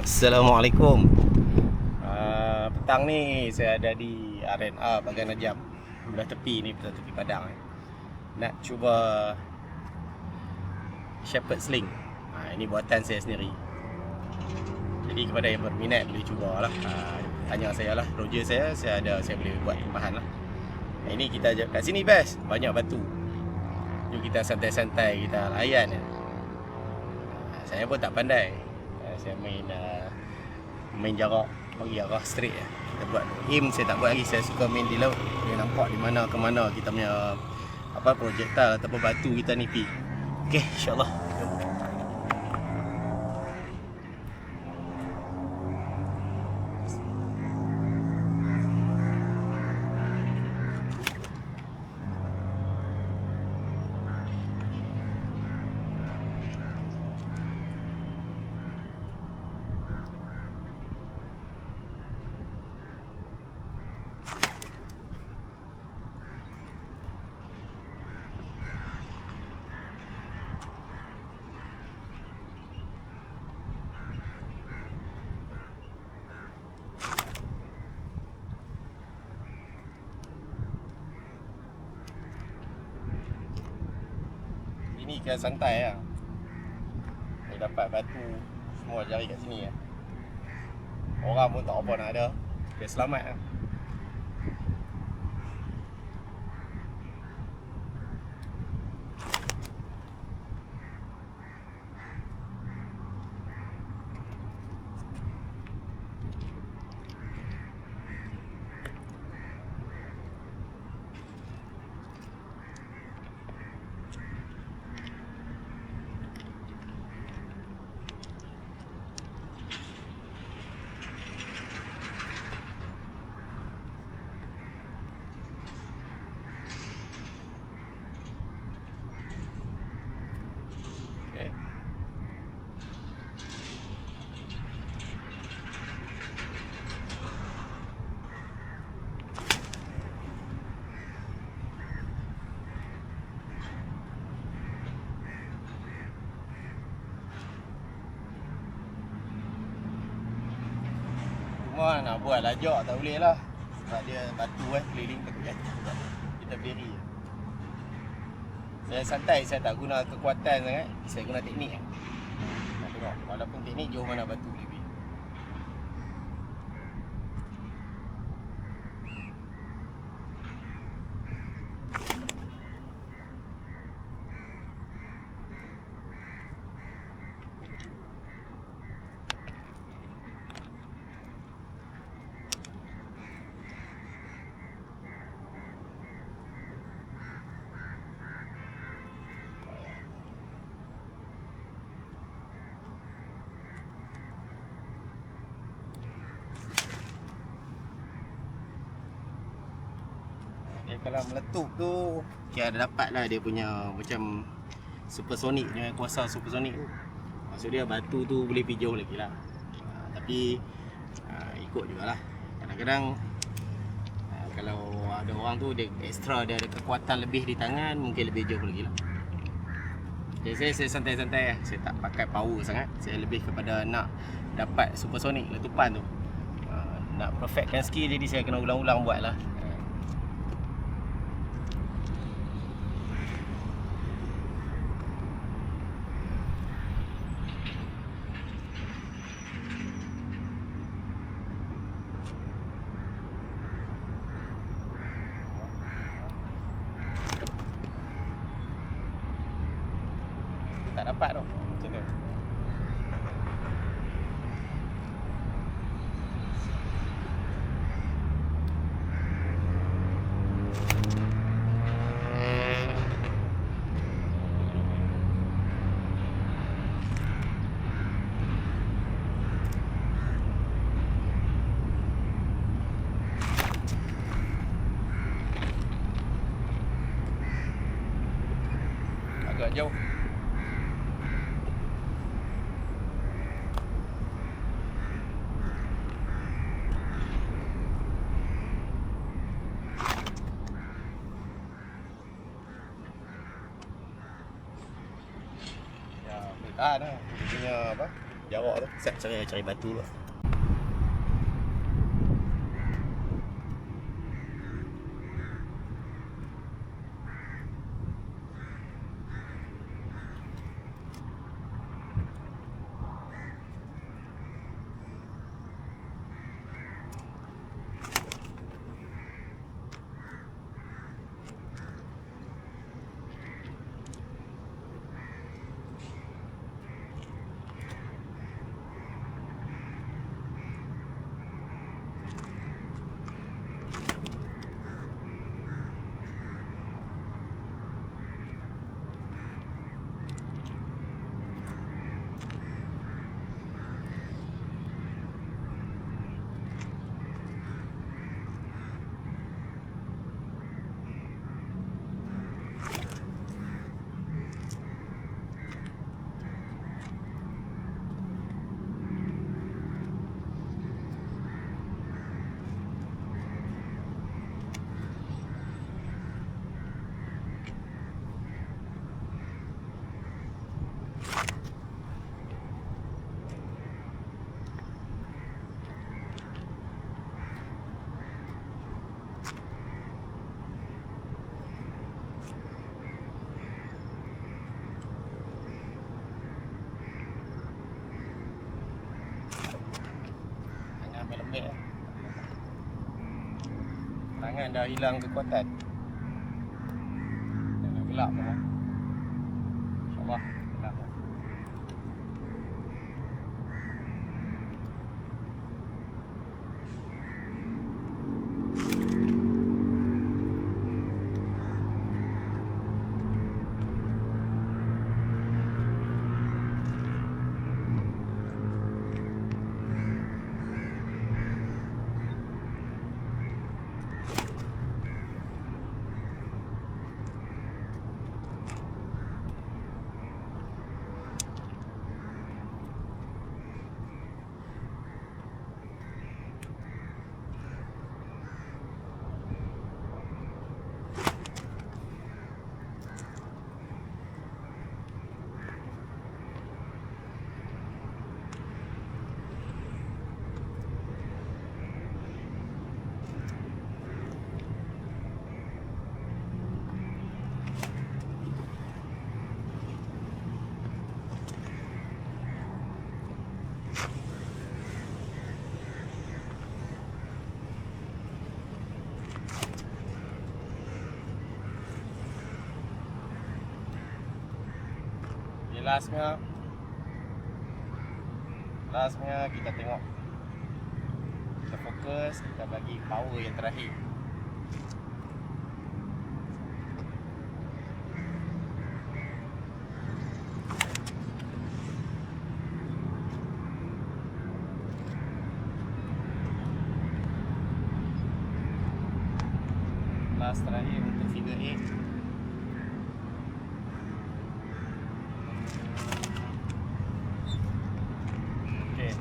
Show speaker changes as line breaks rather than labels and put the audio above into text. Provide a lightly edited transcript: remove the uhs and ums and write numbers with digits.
Assalamualaikum. Petang ni saya ada di R&R Bagan Najam, belah tepi ni, belah tepi padang ni. Nak cuba Shepherd Sling. Ini buatan saya sendiri. Jadi kepada yang berminat boleh cubalah. Tanya saya lah, Roger saya boleh buat tempahan lah. Ini kita kat sini best, banyak batu. Jom kita santai-santai, kita layan je. Saya pun tak pandai. Saya main jarak, bagi arah straight je. Kita buat aim, saya tak buat lagi. Saya suka main di laut. Dia nampak di mana ke mana kita punya projektil ataupun batu kita ni pi. Okey, insya-Allah. Jom. Ini kan santai lah. Saya dapat batu semua jari kat sini lah. Orang pun tak apa nak ada. Dia selamat lah. Cuma nak buat lajak tak boleh lah. Sebab dia batu keliling tepi kita berdiri. Saya santai, saya tak guna kekuatan sangat. Saya guna teknik. Nak tengok, walaupun teknik jauh mana batu lebih. Kalau meletup tu kita ada dapat lah dia punya macam supersonic, dia kuasa supersonic tu. Maksud dia batu tu boleh pergi jauh lagi lah. Tapi ikut jugalah. Kadang-kadang kalau ada orang tu dia extra, dia ada kekuatan lebih di tangan, mungkin lebih jauh lagi lah. Jadi saya santai-santai lah. Saya tak pakai power sangat. Saya lebih kepada nak dapat supersonic letupan tu. Nak perfectkan skill, jadi saya kena ulang-ulang buat lah. Tak dapat tu macam tu. Agak jauh. Tahan lah. Dia punya jarak tu. Set cari batu tu. Lembek. Tangan dah hilang kekuatan. Dah gelap dah. InsyaAllah gelap dah. Lastnya kita tengok, kita fokus, kita bagi power yang terakhir. Last terakhir untuk figure 8. Okay.